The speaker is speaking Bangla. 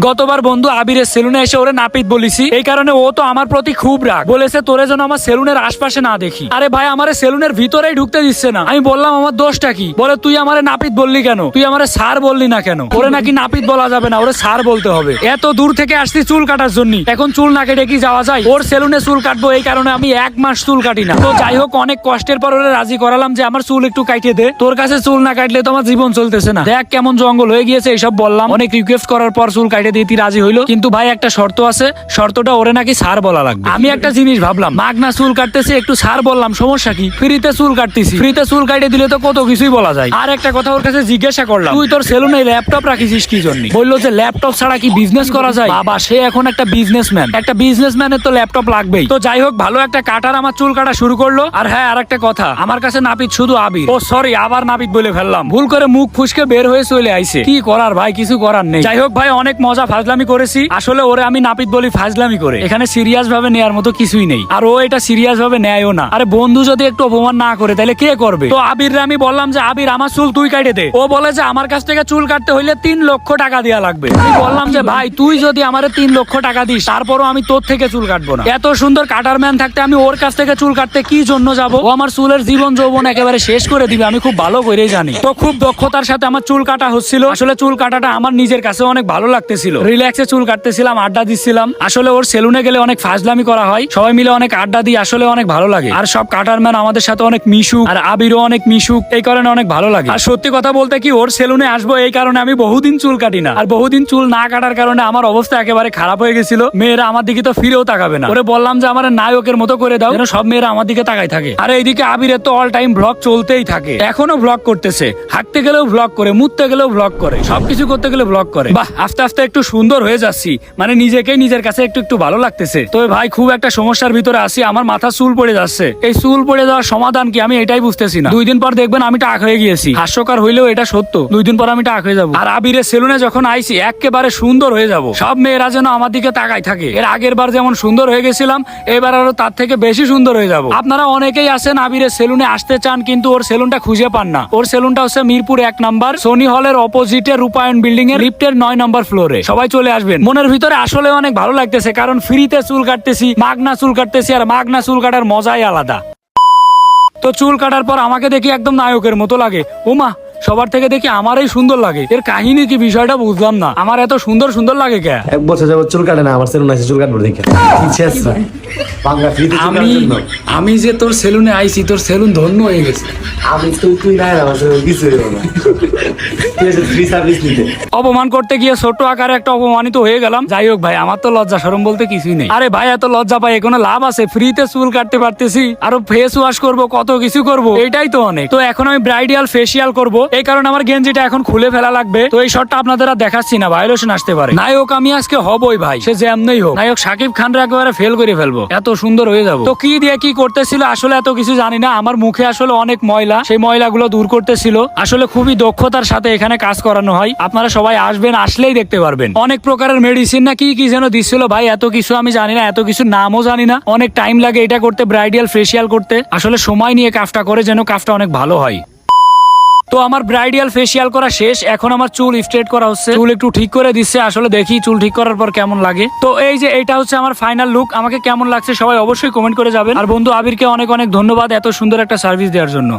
গতবার বন্ধু আবিরের সেলুনে এসে ওরে নাপিত বলিছি, এই কারণে ও তো আমার প্রতি খুব রাগ, বলেছে তোরে যেন আমার সেলুনের আশপাশে না দেখি। আরে ভাই আমারে সেলুনের ভিতরেই ঢুকতে দিচ্ছে না। আমি বললাম আমার দোষটা কি? বলে তুই আমারে নাপিত বললি কেন, তুই আমারে স্যার বললি না কেন? ওরে নাকি নাপিত বলা যাবে না, ওরে স্যার বলতে হবে। এত দূর থেকে আসছি চুল কাটার জন্য, এখন চুল না কেটে কি যাওয়া যায়? ওর সেলুনে চুল কাটবো এই কারণে আমি 1 মাস চুল কাটি না। তো যাই হোক অনেক কষ্টের পর ওরে রাজি করালাম যে আমার চুল একটু কাটিয়ে দে, তোর কাছে চুল না কাটলে তো আমার জীবন চলতেছে না, দেখ কেমন জঙ্গল হয়ে গিয়েছে। এইসব বললাম, অনেক রিকোয়েস্ট করার পর চুল কাটিয়ে দিতে রাজি হইলো। কিন্তু ভাই একটা শর্ত আছে, শর্তটা ওরে নাকি স্যার বলা লাগবে। আমি একটা জিনিস ভাবলাম, মাগনা চুল কাটতেছি একটু স্যার বললাম, সমস্যা কি? ফ্রিতে চুল কাটতেছি, ফ্রিতে চুল কাটিয়ে দিলে তো কত কিছুই বলা যায়। আর একটা কথা ওর কাছে জিজ্ঞাসা করলাম, তুই তোর সেলুনে ল্যাপটপ রাখিস কি জন্য? বললো যে ল্যাপটপ ছাড়া কি বিজনেস করা যায়? বাবা সে এখন একটা বিজনেসম্যান, একটা বিজনেসম্যানের তো ল্যাপটপ লাগবেই। তো যাই হোক ভালো একটা কাটার আমার চুল কাটা শুরু করলো। আর হ্যাঁ আর একটা কথা, আমার কাছে নাপিত শুধু আবির। ও সরি, আবার নাপিত বলে ফেললাম, ভুল করে মুখ ফুসকে বের হয়ে চলে আইছে। কি করার ভাই, কিছু করার নেই। যাই হোক ভাই অনেক মজা ফাজলামি করেছি। আসলে ওরে আমি নাপিত বলি ফাজলামি করে, এখানে সিরিয়াস ভাবে নেয়ার মতো কিছুই নেই। আর ও এটা সিরিয়াস ভাবে নেয়ও না। আরে বন্ধু যদি একটু অপমান না করে তাহলে কে করবে? তো আবিররে আমি বললাম যে আবির আমার চুল তুই কাটে দে। ও বলে যে আমার কাছ থেকে চুল কাটতে হইলে 3 লক্ষ টাকা দেওয়া লাগবে। আমি বললাম যে ভাই তুই যদি আমারে 3 লক্ষ টাকা দিস তারপরও আমি তোর থেকে চুল কাটবো না। এত সুন্দর কাটার ম্যান থাকতে আমি ওর কাছ থেকে চুল কাটতে কি জন্য যাব? ও আমার চুলের জীবন যৌবন একেবারে শেষ করে দিবে, আমি খুব ভালো করেই জানি। তো খুব দক্ষতার সাথে আমার চুল কাটা হচ্ছিল। আসলে চুল কাটাটা আমার নিজের কাছে অনেক ভালো লাগতেছিল, রিল্যাক্সে চুল কাটতেছিলাম, আড্ডা দিচ্ছিলাম। আসলে ওর সেলুনে গেলে অনেক ফাজলামি করা হয়, সবাই মিলে অনেক আড্ডা দিই, আসলে অনেক ভালো লাগে। আর সব কাটার ম্যান আমাদের সাথে অনেক মিশুক, আর আবিরও অনেক মিশুক, এই কারণে অনেক ভালো লাগে। আর সত্যি কথা বলতে কি, ওর সেলুনে আসবো এই কারণে আমি বহুদিন চুল কাটি না। আর বহুদিন চুল না কাটার কারণে আমার অবস্থা একেবারে খারাপ হয়ে গেছিল। মেয়েরা আমার দিকে তো ফিরেও তাকাবে না। ওরে বললাম যে আমার নায়কের মতো করে দাও, যেন সব মেয়েরা আমার দিকে তাকাই থাকে। আর এইদিকে আবিরের তো অল টাইম ব্লগ চলতেই থাকে, এখনো ব্লগ করতেছে, হাঁটতে গেলেও ব্লগ করে, মুততে গেলেও ব্লগ করে, সবকিছু করতে গেলে ব্লগ করে। বাহ, আস্তে আস্তে একটু সুন্দর হয়ে যাচ্ছি, মানে নিজেকেই নিজের কাছে একটু একটু ভালো লাগতেছে। তো ভাই খুব একটা সমস্যার ভিতরে আছি, আমার মাথা চুল পড়ে যাচ্ছে। এই চুল পড়ে যাওয়ার সমাধান কি আমি এটাই বুঝতেছি না। 2 দিন পর দেখবেন আমি টাক হয়ে গিয়েছি, হাস্যকর হইলেও এটা সত্য। 2 দিন পর আমি টাক হয়ে যাবো। আর আবিরের সেলুনে যখন আইছি একেবারে সুন্দর হয়ে যাব, সব মেয়েরা যেন আমার দিকে তাকাই থাকে। এর আগের বার যেমন সুন্দর হয়ে গেছিলাম, এবার আরো তার থেকে বেশি সুন্দর হয়ে যাব। আপনারা অনেকেই আছেন আবিরের সেলুনে আসতে চান, কিন্তু ওর সেলুনটা খুঁজে পান না। ওর সেলুনটা হচ্ছে মিরপুর 1 নাম্বার সোনি হলের অপোজিটে রূপায়ণ বিল্ডিং এর লিফটের 9 নম্বর ফ্লোরে। সবাই চলে আসবেন। মনের ভিতরে আসলে অনেক ভালো লাগতেছে, কারণ ফ্রিতে চুল কাটতেছি, মাগনা চুল কাটতেছি, আর মাগনা চুল কাটার মজাই আলাদা। তো চুল কাটার পর আমাকে দেখি একদম নায়কের মতো লাগে। ওমা, সবার থেকে দেখি আমারই সুন্দর লাগে। এর কাহিনী কি বিষয়টা বুঝলাম না, আমার এত সুন্দর সুন্দর লাগে কে? 1 বছর যাবত চুল কাটে না, আমার সেলুন আছে চুল কাটবো দেখে আমি যে তোর সেলুনে আইছি, তোর সেলুন ধন্য হয়ে গেছে। আমি তুই না আমার সেলুন কিছু না ফ্রি সার্ভিস নিতে। অপমান করতে গিয়ে ছোট আকারে একটা অপমানিত হয়ে গেলাম। যাই হোক ভাই, আমার তো লজ্জা শরম বলতে কিছুই নেই। আরে ভাই এত লজ্জা পাই কোনো লাভ আছে? ফ্রিতে চুল কাটতে পারতেছি, আরো ফেস ওয়াশ করবো, কত কিছু করবো, এটাই তো অনেক। তো এখন আমি ব্রাইডাল ফেসিয়াল করবো, এই কারণে আমার গেঞ্জিটা এখন খুলে ফেলা লাগবে। তো এই শটটা আপনাদের দেখাচ্ছি না, ভাইলেশন আসতে পারে। নায়ক আমি আজকে হবই ভাই, সে যেমনই হোক। নায়ক শাকিব খানরা একেবারে ফেল করে ফেলবো, এত সুন্দর হয়ে যাবো। তো কি দিয়ে কি করতেছিল আসলে এত কিছু জানি না। আমার মুখে আসলে অনেক ময়লা, সেই ময়লাগুলো দূর করতেছিল। আসলে খুবই দক্ষতার সাথে এখানে কাজ করানো হয়। আপনারা সবাই আসবেন, আসলেই দেখতে পারবেন। অনেক প্রকারের মেডিসিন না কি কি যেন দিচ্ছিল ভাই, এত কিছু আমি জানি না, এত কিছু নামও জানি না। অনেক টাইম লাগে এটা করতে, ব্রাইডাল ফেসিয়াল করতে। আসলে সময় নিয়ে কাজটা করে যেন কাজটা অনেক ভালো হয়। তো আমার ব্রাইডাল ফেসিয়াল করা শেষ, এখন আমার চুল স্ট্রেট করা হচ্ছে, চুল একটু ঠিক করে দিচ্ছে। আসলে দেখি চুল ঠিক করার পর কেমন লাগে। তো এই যে এটা হচ্ছে আমার ফাইনাল লুক, আমাকে কেমন লাগছে সবাই অবশ্যই কমেন্ট করে যাবেন। আর বন্ধু আবিরকে অনেক অনেক ধন্যবাদ এত সুন্দর একটা সার্ভিস দেওয়ার জন্য।